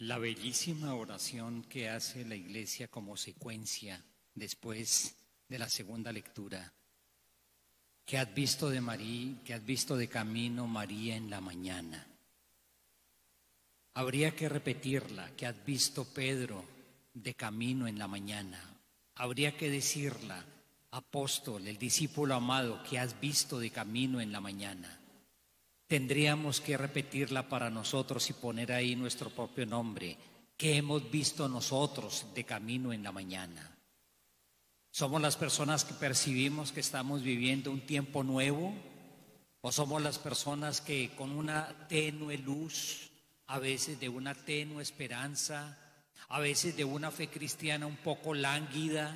La bellísima oración que hace la Iglesia como secuencia después de la segunda lectura. ¿Qué has visto de María, qué has visto de camino, María, en la mañana? Habría que repetirla. ¿Qué has visto, Pedro, de camino en la mañana? Habría que decirla, apóstol, el discípulo amado, ¿qué has visto de camino en la mañana? Tendríamos que repetirla para nosotros y poner ahí nuestro propio nombre. ¿Qué hemos visto nosotros de camino en la mañana? ¿Somos las personas que percibimos que estamos viviendo un tiempo nuevo? ¿O somos las personas que con una tenue luz, a veces de una tenue esperanza, a veces de una fe cristiana un poco lánguida,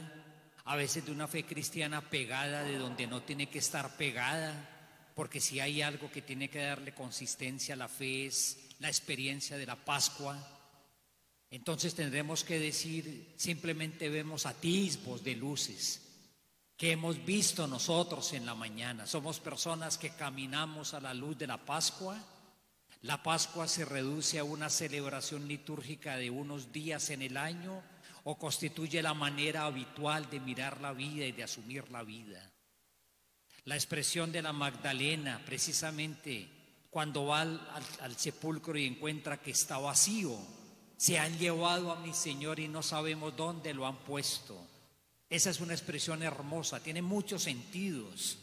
a veces de una fe cristiana pegada de donde no tiene que estar pegada? Porque si hay algo que tiene que darle consistencia a la fe es la experiencia de la Pascua. Entonces tendremos que decir, simplemente vemos atisbos de luces que hemos visto nosotros en la mañana. Somos personas que caminamos a la luz de la Pascua. La Pascua se reduce a una celebración litúrgica de unos días en el año o constituye la manera habitual de mirar la vida y de asumir la vida. La expresión de la Magdalena, precisamente cuando va al sepulcro y encuentra que está vacío, se han llevado a mi Señor y no sabemos dónde lo han puesto. Esa es una expresión hermosa, tiene muchos sentidos.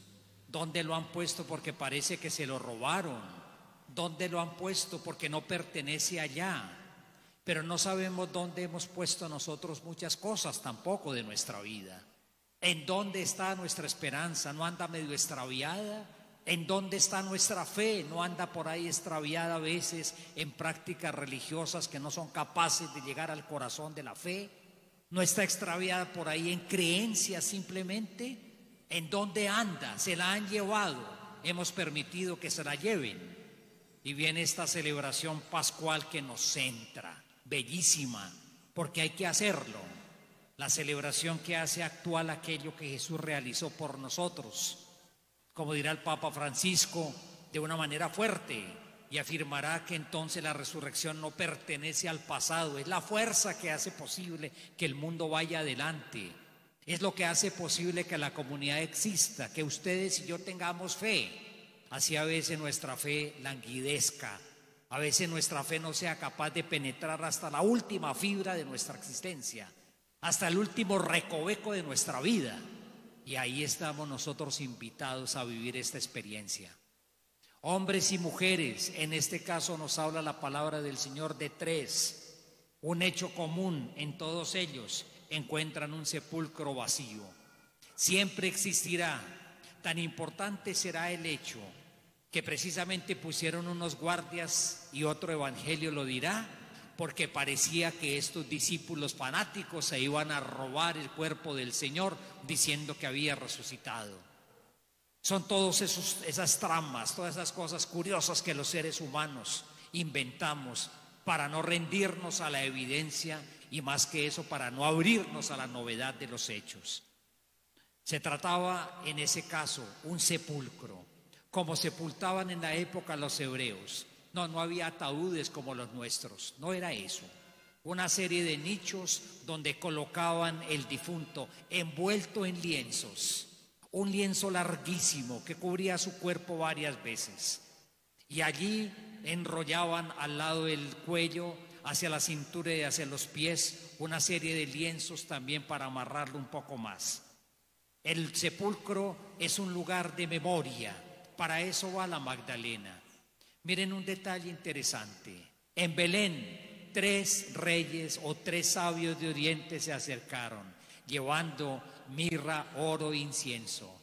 ¿Dónde lo han puesto? Porque parece que se lo robaron. ¿Dónde lo han puesto? Porque no pertenece allá. Pero no sabemos dónde hemos puesto nosotros muchas cosas tampoco de nuestra vida. ¿En dónde está nuestra esperanza? ¿No anda medio extraviada? ¿En dónde está nuestra fe? ¿No anda por ahí extraviada a veces en prácticas religiosas que no son capaces de llegar al corazón de la fe? ¿No está extraviada por ahí en creencias simplemente? ¿En dónde anda? Se la han llevado. Hemos permitido que se la lleven. Y viene esta celebración pascual que nos centra, bellísima, porque hay que hacerlo. La celebración que hace actual aquello que Jesús realizó por nosotros. Como dirá el Papa Francisco, de una manera fuerte, y afirmará que entonces la resurrección no pertenece al pasado, es la fuerza que hace posible que el mundo vaya adelante, es lo que hace posible que la comunidad exista, que ustedes y yo tengamos fe. Así a veces nuestra fe languidezca, a veces nuestra fe no sea capaz de penetrar hasta la última fibra de nuestra existencia, hasta el último recoveco de nuestra vida. Y ahí estamos nosotros invitados a vivir esta experiencia. Hombres y mujeres, en este caso nos habla la palabra del Señor de tres. Un hecho común en todos ellos: encuentran un sepulcro vacío. Siempre existirá. Tan importante será el hecho que precisamente pusieron unos guardias, y otro evangelio lo dirá, porque parecía que estos discípulos fanáticos se iban a robar el cuerpo del Señor diciendo que había resucitado. Son todas esas tramas, todas esas cosas curiosas que los seres humanos inventamos para no rendirnos a la evidencia y, más que eso, para no abrirnos a la novedad de los hechos. Se trataba en ese caso un sepulcro, como sepultaban en la época los hebreos. No había ataúdes como los nuestros, no era eso. Una serie de nichos donde colocaban el difunto envuelto en lienzos, un lienzo larguísimo que cubría su cuerpo varias veces. Y allí enrollaban al lado del cuello, hacia la cintura y hacia los pies, una serie de lienzos también para amarrarlo un poco más. El sepulcro es un lugar de memoria, para eso va la Magdalena. Miren un detalle interesante. En Belén, 3 reyes o 3 sabios de Oriente se acercaron, llevando mirra, oro e incienso.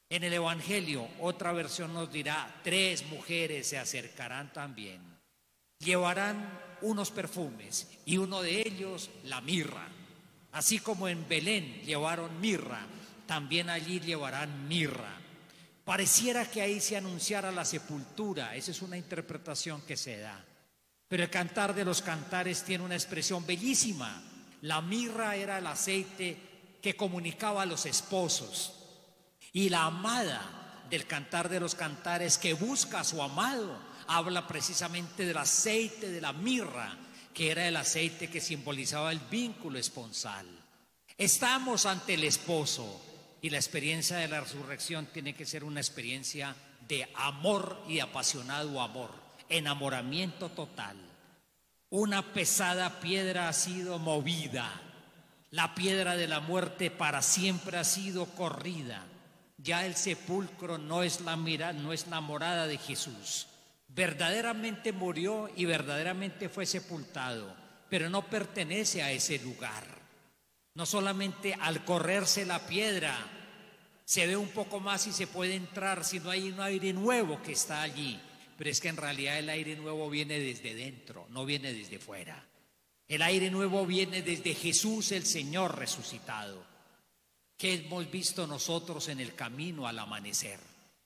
En el Evangelio, otra versión nos dirá, 3 mujeres se acercarán también. Llevarán unos perfumes y uno de ellos la mirra. Así como en Belén llevaron mirra, también allí llevarán mirra. Pareciera que ahí se anunciara la sepultura, esa es una interpretación que se da. Pero el Cantar de los Cantares tiene una expresión bellísima. La mirra era el aceite que comunicaba a los esposos. Y la amada del Cantar de los Cantares, que busca a su amado, habla precisamente del aceite de la mirra, que era el aceite que simbolizaba el vínculo esponsal. Estamos ante el esposo y la experiencia de la resurrección tiene que ser una experiencia de amor y apasionado amor, enamoramiento total. Una pesada piedra ha sido movida, la piedra de la muerte para siempre ha sido corrida. Ya el sepulcro no es la morada de Jesús. Verdaderamente murió y verdaderamente fue sepultado, pero no pertenece a ese lugar. No solamente al correrse la piedra se ve un poco más y se puede entrar, sino hay un aire nuevo que está allí. Pero es que en realidad el aire nuevo viene desde dentro, no viene desde fuera. El aire nuevo viene desde Jesús el Señor resucitado. ¿Qué hemos visto nosotros en el camino al amanecer?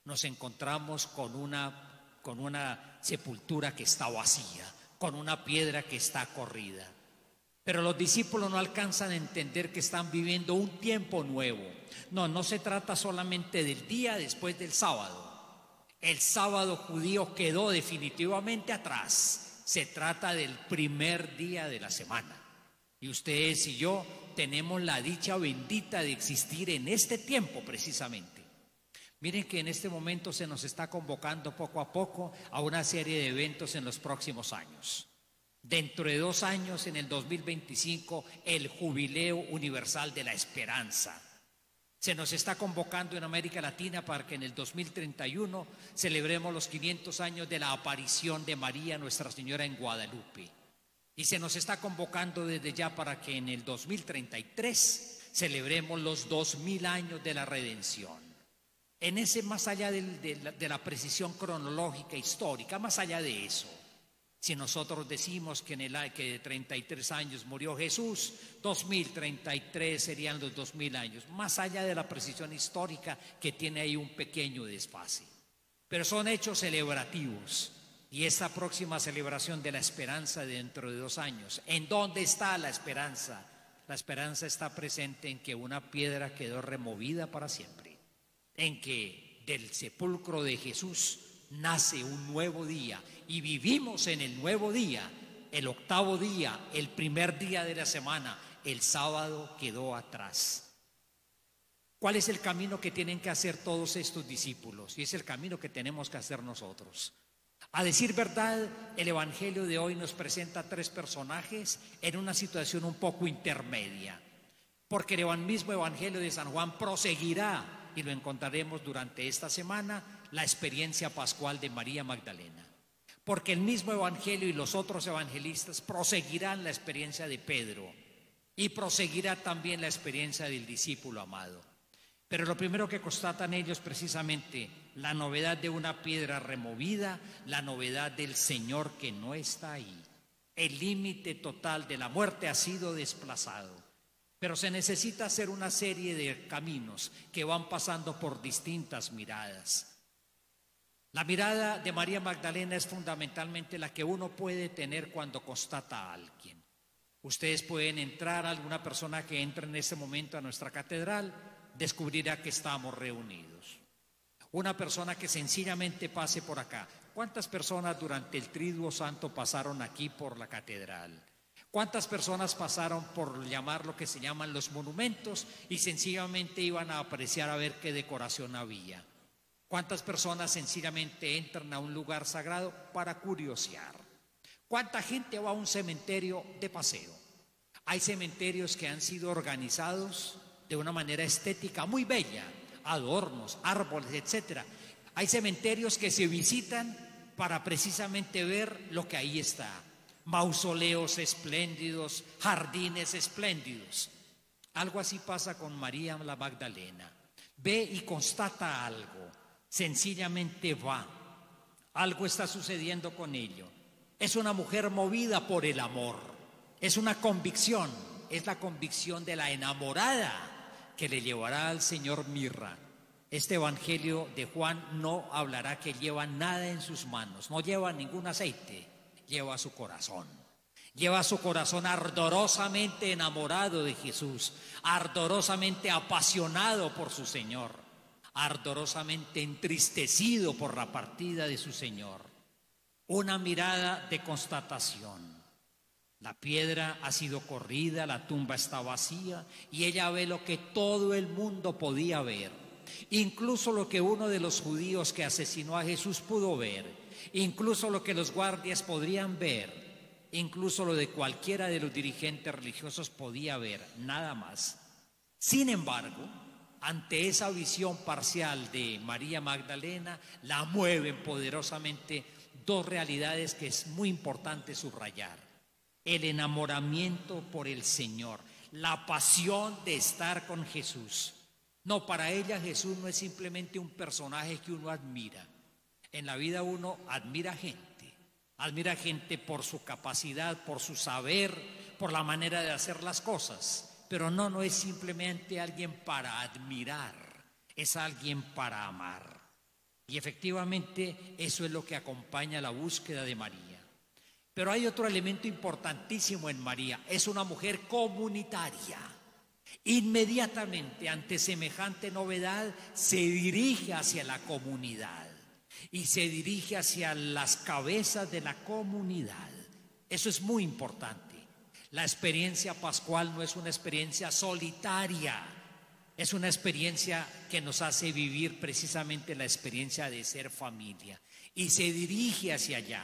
Nos encontramos con una sepultura que está vacía, con una piedra que está corrida. Pero los discípulos no alcanzan a entender que están viviendo un tiempo nuevo. No se trata solamente del día después del sábado. El sábado judío quedó definitivamente atrás. Se trata del primer día de la semana. Y ustedes y yo tenemos la dicha bendita de existir en este tiempo precisamente. Miren que en este momento se nos está convocando poco a poco a una serie de eventos en los próximos años. Dentro de 2 años, en el 2025, el Jubileo Universal de la Esperanza. Se nos está convocando en América Latina para que en el 2031 celebremos los 500 años de la aparición de María Nuestra Señora en Guadalupe. Y se nos está convocando desde ya para que en el 2033 celebremos los 2000 años de la redención. En ese, más allá de la precisión cronológica histórica, más allá de eso, si nosotros decimos que que de 33 años murió Jesús, 2033 serían los 2000 años, más allá de la precisión histórica que tiene ahí un pequeño desfase. Pero son hechos celebrativos. Y esta próxima celebración de la esperanza dentro de 2 años, ¿en dónde está la esperanza? La esperanza está presente en que una piedra quedó removida para siempre, en que del sepulcro de Jesús nace un nuevo día y vivimos en el nuevo día, el 8º día, el primer día de la semana. El sábado quedó atrás. ¿Cuál es el camino que tienen que hacer todos estos discípulos? Y es el camino que tenemos que hacer nosotros. A decir verdad, el Evangelio de hoy nos presenta 3 personajes en una situación un poco intermedia, porque el mismo Evangelio de San Juan proseguirá, y lo encontraremos durante esta semana, la experiencia pascual de María Magdalena, porque el mismo Evangelio y los otros evangelistas proseguirán la experiencia de Pedro y proseguirá también la experiencia del discípulo amado. Pero lo primero que constatan ellos precisamente la novedad de una piedra removida, la novedad del Señor que no está ahí. El límite total de la muerte ha sido desplazado. Pero se necesita hacer una serie de caminos que van pasando por distintas miradas. La mirada de María Magdalena es fundamentalmente la que uno puede tener cuando constata a alguien. Ustedes pueden entrar, alguna persona que entre en este momento a nuestra catedral descubrirá que estamos reunidos. Una persona que sencillamente pase por acá. ¿Cuántas personas durante el Triduo Santo pasaron aquí por la catedral? ¿Cuántas personas pasaron por llamar lo que se llaman los monumentos y sencillamente iban a apreciar a ver qué decoración había? ¿Cuántas personas sencillamente entran a un lugar sagrado para curiosear? ¿Cuánta gente va a un cementerio de paseo? Hay cementerios que han sido organizados de una manera estética muy bella, adornos, árboles, etcétera. Hay cementerios que se visitan para precisamente ver lo que ahí está. Mausoleos espléndidos, jardines espléndidos. Algo así pasa con María la Magdalena. Ve y constata algo, sencillamente va. Algo está sucediendo con ello. Es una mujer movida por el amor. Es una convicción, es la convicción de la enamorada que le llevará al Señor mirra. Este Evangelio de Juan no hablará que lleva nada en sus manos, no lleva ningún aceite, lleva su corazón. Lleva su corazón ardorosamente enamorado de Jesús, ardorosamente apasionado por su Señor, ardorosamente entristecido por la partida de su Señor. Una mirada de constatación. La piedra ha sido corrida, la tumba está vacía y ella ve lo que todo el mundo podía ver, incluso lo que uno de los judíos que asesinó a Jesús pudo ver, incluso lo que los guardias podrían ver, incluso lo de cualquiera de los dirigentes religiosos podía ver, nada más. Sin embargo, ante esa visión parcial de María Magdalena, la mueven poderosamente dos realidades que es muy importante subrayar: el enamoramiento por el Señor, la pasión de estar con Jesús. No, para ella Jesús no es simplemente un personaje que uno admira. En la vida uno admira gente por su capacidad, por su saber, por la manera de hacer las cosas. Pero no es simplemente alguien para admirar, es alguien para amar. Y efectivamente eso es lo que acompaña la búsqueda de María. Pero hay otro elemento importantísimo en María: es una mujer comunitaria. Inmediatamente ante semejante novedad se dirige hacia la comunidad y se dirige hacia las cabezas de la comunidad. Eso es muy importante. La experiencia pascual no es una experiencia solitaria, es una experiencia que nos hace vivir precisamente la experiencia de ser familia y se dirige hacia allá.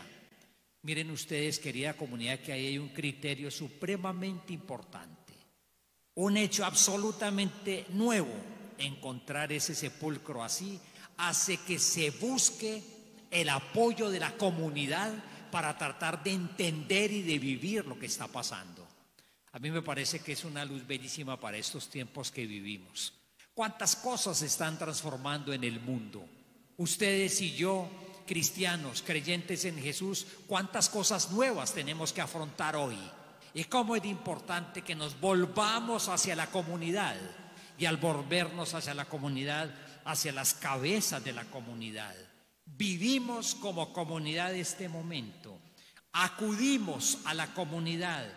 Miren ustedes, querida comunidad, que ahí hay un criterio supremamente importante, un hecho absolutamente nuevo. Encontrar ese sepulcro así hace que se busque el apoyo de la comunidad para tratar de entender y de vivir lo que está pasando. A mí me parece que es una luz bellísima para estos tiempos que vivimos. ¿Cuántas cosas se están transformando en el mundo? Ustedes y yo, cristianos, creyentes en Jesús, ¿cuántas cosas nuevas tenemos que afrontar hoy? Y cómo es importante que nos volvamos hacia la comunidad, y al volvernos hacia la comunidad, hacia las cabezas de la comunidad. Vivimos como comunidad este momento, acudimos a la comunidad,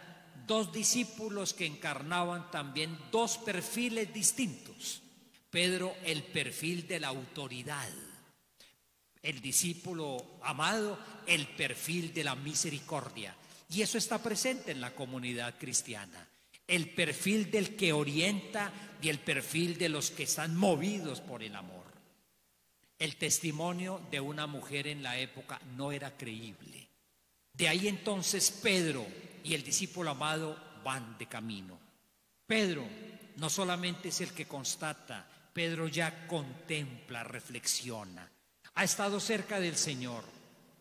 dos discípulos que encarnaban también dos perfiles distintos. Pedro, el perfil de la autoridad; el discípulo amado, el perfil de la misericordia. Y eso está presente en la comunidad cristiana: el perfil del que orienta y el perfil de los que están movidos por el amor. El testimonio de una mujer en la época no era creíble. De ahí entonces Pedro y el discípulo amado van de camino. Pedro no solamente es el que constata, Pedro ya contempla, reflexiona. Ha estado cerca del Señor.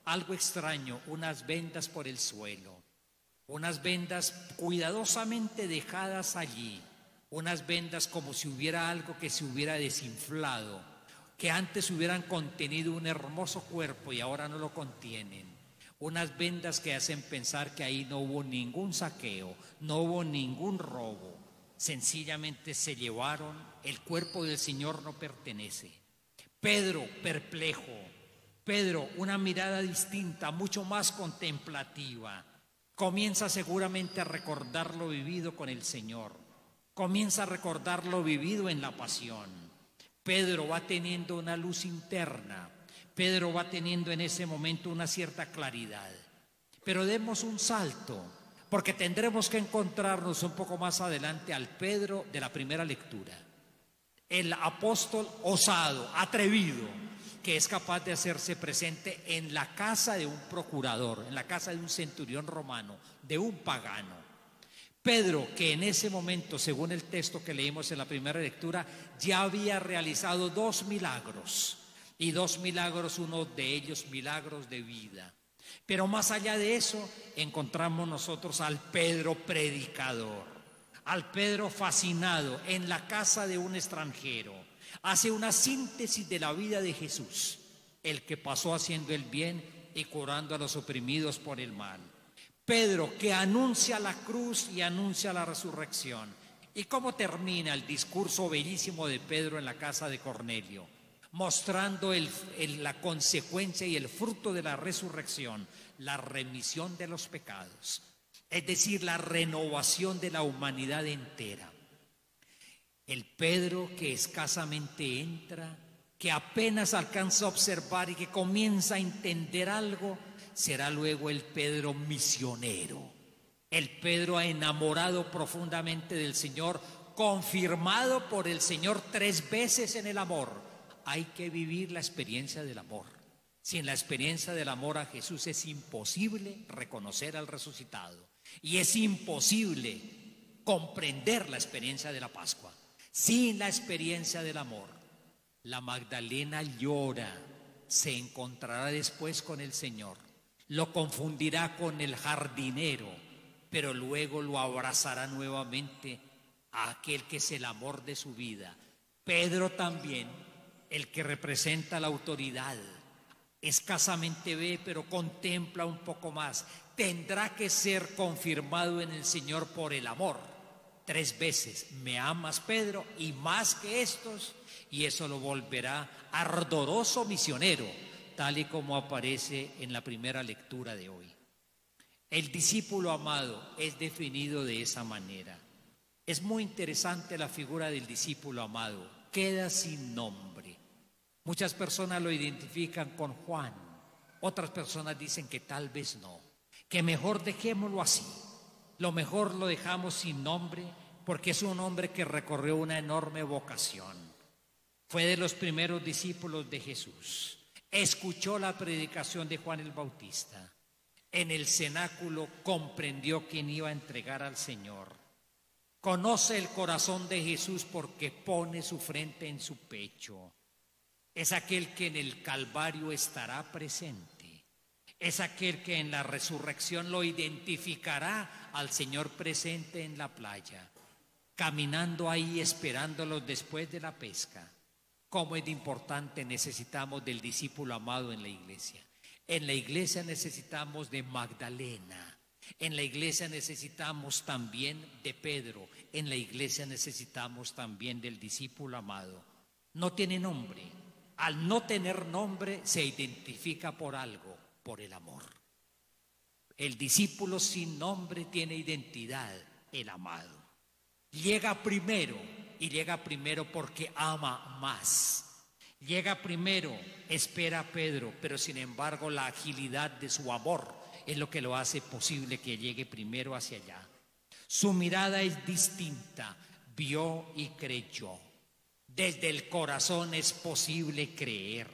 Algo extraño, unas vendas por el suelo, unas vendas cuidadosamente dejadas allí, unas vendas como si hubiera algo que se hubiera desinflado, que antes hubieran contenido un hermoso cuerpo y ahora no lo contienen. Unas vendas que hacen pensar que ahí no hubo ningún saqueo, no hubo ningún robo. Sencillamente se llevaron, el cuerpo del Señor no pertenece. Pedro, perplejo. Pedro, una mirada distinta, mucho más contemplativa. Comienza seguramente a recordar lo vivido con el Señor. Comienza a recordar lo vivido en la pasión. Pedro va teniendo una luz interna. Pedro va teniendo en ese momento una cierta claridad. Pero demos un salto, porque tendremos que encontrarnos un poco más adelante al Pedro de la primera lectura. El apóstol osado, atrevido, que es capaz de hacerse presente en la casa de un procurador, en la casa de un centurión romano, de un pagano. Pedro, que en ese momento, según el texto que leímos en la primera lectura, ya había realizado 2 milagros, y 2 milagros, uno de ellos milagros de vida. Pero más allá de eso, encontramos nosotros al Pedro predicador, al Pedro fascinado en la casa de un extranjero. Hace una síntesis de la vida de Jesús, el que pasó haciendo el bien y curando a los oprimidos por el mal. Pedro, que anuncia la cruz y anuncia la resurrección. ¿Y cómo termina el discurso bellísimo de Pedro en la casa de Cornelio? Mostrando la consecuencia y el fruto de la resurrección, la remisión de los pecados, es decir, la renovación de la humanidad entera. El Pedro que escasamente entra, que apenas alcanza a observar y que comienza a entender algo, será luego el Pedro misionero, El Pedro enamorado profundamente del Señor, confirmado por el Señor 3 veces en el amor. Hay que vivir la experiencia del amor. Sin la experiencia del amor a Jesús es imposible reconocer al resucitado. Y es imposible comprender la experiencia de la Pascua. Sin la experiencia del amor, la Magdalena llora, se encontrará después con el Señor, lo confundirá con el jardinero, pero luego lo abrazará nuevamente a aquel que es el amor de su vida. Pedro también, el que representa la autoridad, escasamente ve, pero contempla un poco más. Tendrá que ser confirmado en el Señor por el amor. 3 veces, ¿me amas, Pedro? Y más que estos, y eso lo volverá ardoroso misionero, tal y como aparece en la primera lectura de hoy. El discípulo amado es definido de esa manera. Es muy interesante la figura del discípulo amado. Queda sin nombre. Muchas personas lo identifican con Juan. Otras personas dicen que tal vez no, que mejor dejémoslo así. Lo mejor lo dejamos sin nombre porque es un hombre que recorrió una enorme vocación. Fue de los primeros discípulos de Jesús. Escuchó la predicación de Juan el Bautista. En el cenáculo comprendió quién iba a entregar al Señor. Conoce el corazón de Jesús porque pone su frente en su pecho. Es aquel que en el Calvario estará presente. Es aquel que en la resurrección lo identificará al Señor presente en la playa, caminando ahí esperándolos después de la pesca. Cómo es importante necesitamos del discípulo amado en la iglesia. En la iglesia necesitamos de Magdalena. En la iglesia necesitamos también de Pedro. En la iglesia necesitamos también del discípulo amado. No tiene nombre. Al no tener nombre se identifica por algo, por el amor. El discípulo sin nombre tiene identidad, el amado. Llega primero y llega primero porque ama más. Llega primero, espera a Pedro, pero sin embargo la agilidad de su amor es lo que lo hace posible que llegue primero hacia allá. Su mirada es distinta, vio y creyó. Desde el corazón es posible creer.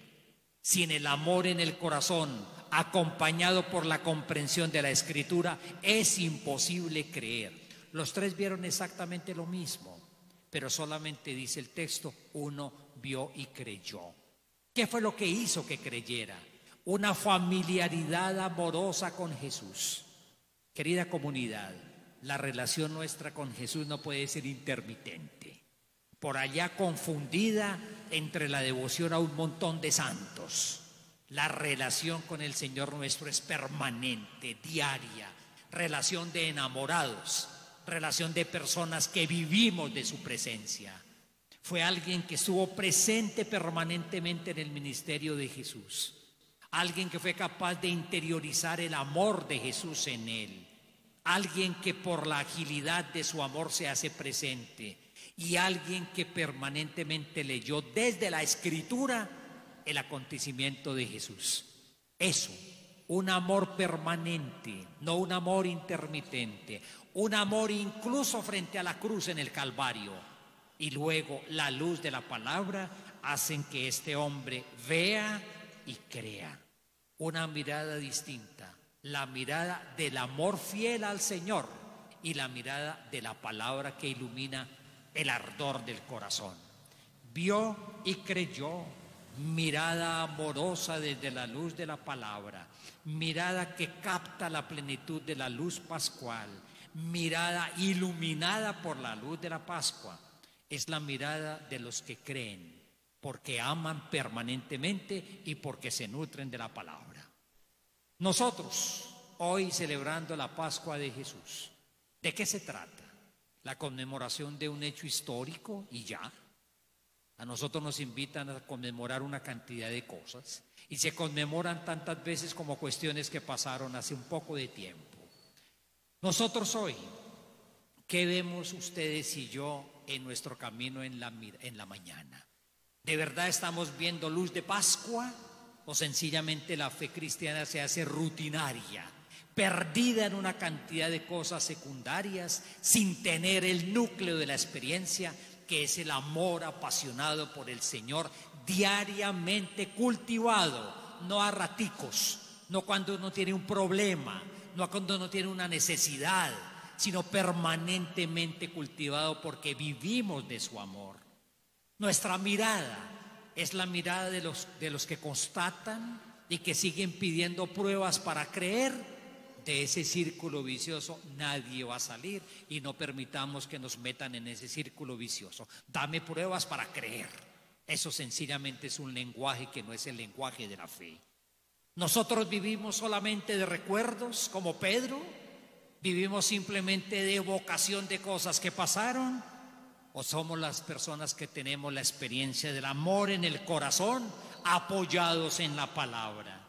Sin el amor en el corazón, acompañado por la comprensión de la Escritura, es imposible creer. Los 3 vieron exactamente lo mismo, pero solamente dice el texto, uno vio y creyó. ¿Qué fue lo que hizo que creyera? Una familiaridad amorosa con Jesús. Querida comunidad, la relación nuestra con Jesús no puede ser intermitente, por allá confundida entre la devoción a un montón de santos. La relación con el Señor nuestro es permanente, diaria, relación de enamorados, relación de personas que vivimos de su presencia. Fue alguien que estuvo presente permanentemente en el ministerio de Jesús, alguien que fue capaz de interiorizar el amor de Jesús en él, alguien que por la agilidad de su amor se hace presente y alguien que permanentemente leyó desde la Escritura el acontecimiento de Jesús. Eso, un amor permanente, no un amor intermitente, un amor incluso frente a la cruz en el Calvario. Y luego la luz de la palabra hacen que este hombre vea y crea. Una mirada distinta, la mirada del amor fiel al Señor y la mirada de la palabra que ilumina el ardor del corazón. Vio y creyó, mirada amorosa desde la luz de la palabra, mirada que capta la plenitud de la luz pascual, mirada iluminada por la luz de la Pascua. Es la mirada de los que creen, porque aman permanentemente y porque se nutren de la palabra. Nosotros, hoy celebrando la Pascua de Jesús, ¿de qué se trata? ¿La conmemoración de un hecho histórico y ya? A nosotros nos invitan a conmemorar una cantidad de cosas y se conmemoran tantas veces como cuestiones que pasaron hace un poco de tiempo. Nosotros hoy, ¿qué vemos ustedes y yo en nuestro camino en la mañana? ¿De verdad estamos viendo luz de Pascua o sencillamente la fe cristiana se hace rutinaria, perdida en una cantidad de cosas secundarias, sin tener el núcleo de la experiencia, que es el amor apasionado por el Señor, diariamente cultivado, no a raticos, no cuando uno tiene un problema, no cuando uno tiene una necesidad, sino permanentemente cultivado porque vivimos de su amor. Nuestra mirada es la mirada de los que constatan y que siguen pidiendo pruebas para creer. De ese círculo vicioso nadie va a salir, y no permitamos que nos metan en ese círculo vicioso. Dame pruebas para creer. Eso sencillamente es un lenguaje que no es el lenguaje de la fe. Nosotros vivimos solamente de recuerdos, como Pedro. Vivimos simplemente de evocación de cosas que pasaron. ¿O somos las personas que tenemos la experiencia del amor en el corazón, apoyados en la palabra?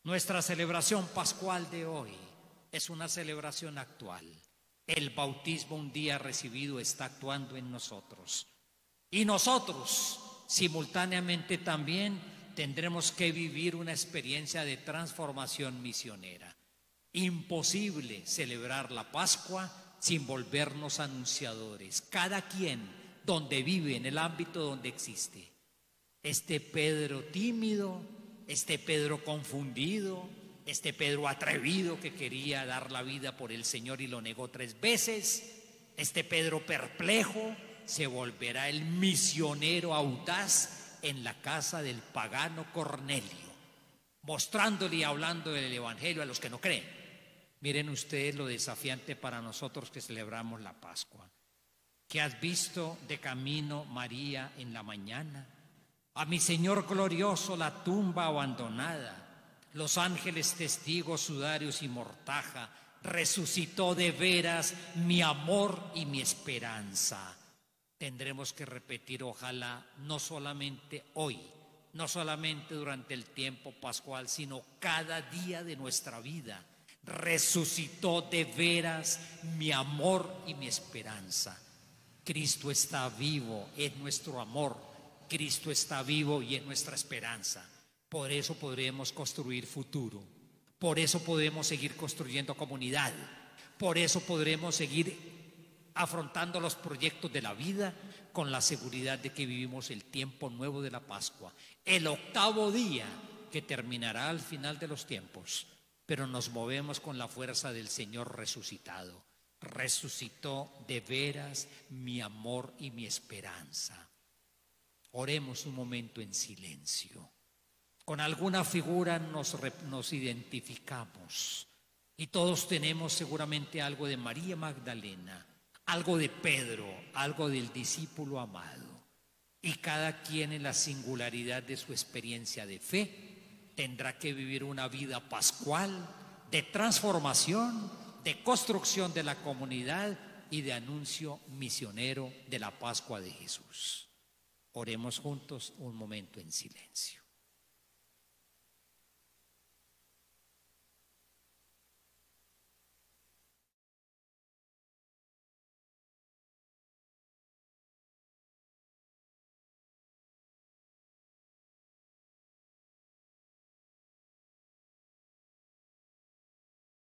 Nuestra celebración pascual de hoy es una celebración actual. El bautismo un día recibido está actuando en nosotros. Y nosotros simultáneamente también tendremos que vivir una experiencia de transformación misionera. Imposible celebrar la Pascua sin volvernos anunciadores, cada quien donde vive, en el ámbito donde existe. Este Pedro tímido, este Pedro confundido, este Pedro atrevido que quería dar la vida por el Señor y lo negó 3 veces, este Pedro perplejo se volverá el misionero audaz en la casa del pagano Cornelio, mostrándole y hablando del Evangelio a los que no creen. Miren ustedes lo desafiante para nosotros que celebramos la Pascua. ¿Qué has visto de camino, María, en la mañana? A mi Señor glorioso la tumba abandonada, los ángeles testigos, sudarios y mortaja, resucitó de veras mi amor y mi esperanza. Tendremos que repetir, ojalá, no solamente hoy, no solamente durante el tiempo pascual, sino cada día de nuestra vida. Resucitó de veras mi amor y mi esperanza. Cristo está vivo, es nuestro amor. Cristo está vivo y es nuestra esperanza. Por eso podremos construir futuro. Por eso podemos seguir construyendo comunidad. Por eso podremos seguir afrontando los proyectos de la vida con la seguridad de que vivimos el tiempo nuevo de la Pascua, el 8º día que terminará al final de los tiempos. Pero nos movemos con la fuerza del Señor resucitado. Resucitó de veras mi amor y mi esperanza. Oremos un momento en silencio. Con alguna figura nos identificamos. Y todos tenemos seguramente algo de María Magdalena, algo de Pedro, algo del discípulo amado. Y cada quien en la singularidad de su experiencia de fe tendrá que vivir una vida pascual de transformación, de construcción de la comunidad y de anuncio misionero de la Pascua de Jesús. Oremos juntos un momento en silencio.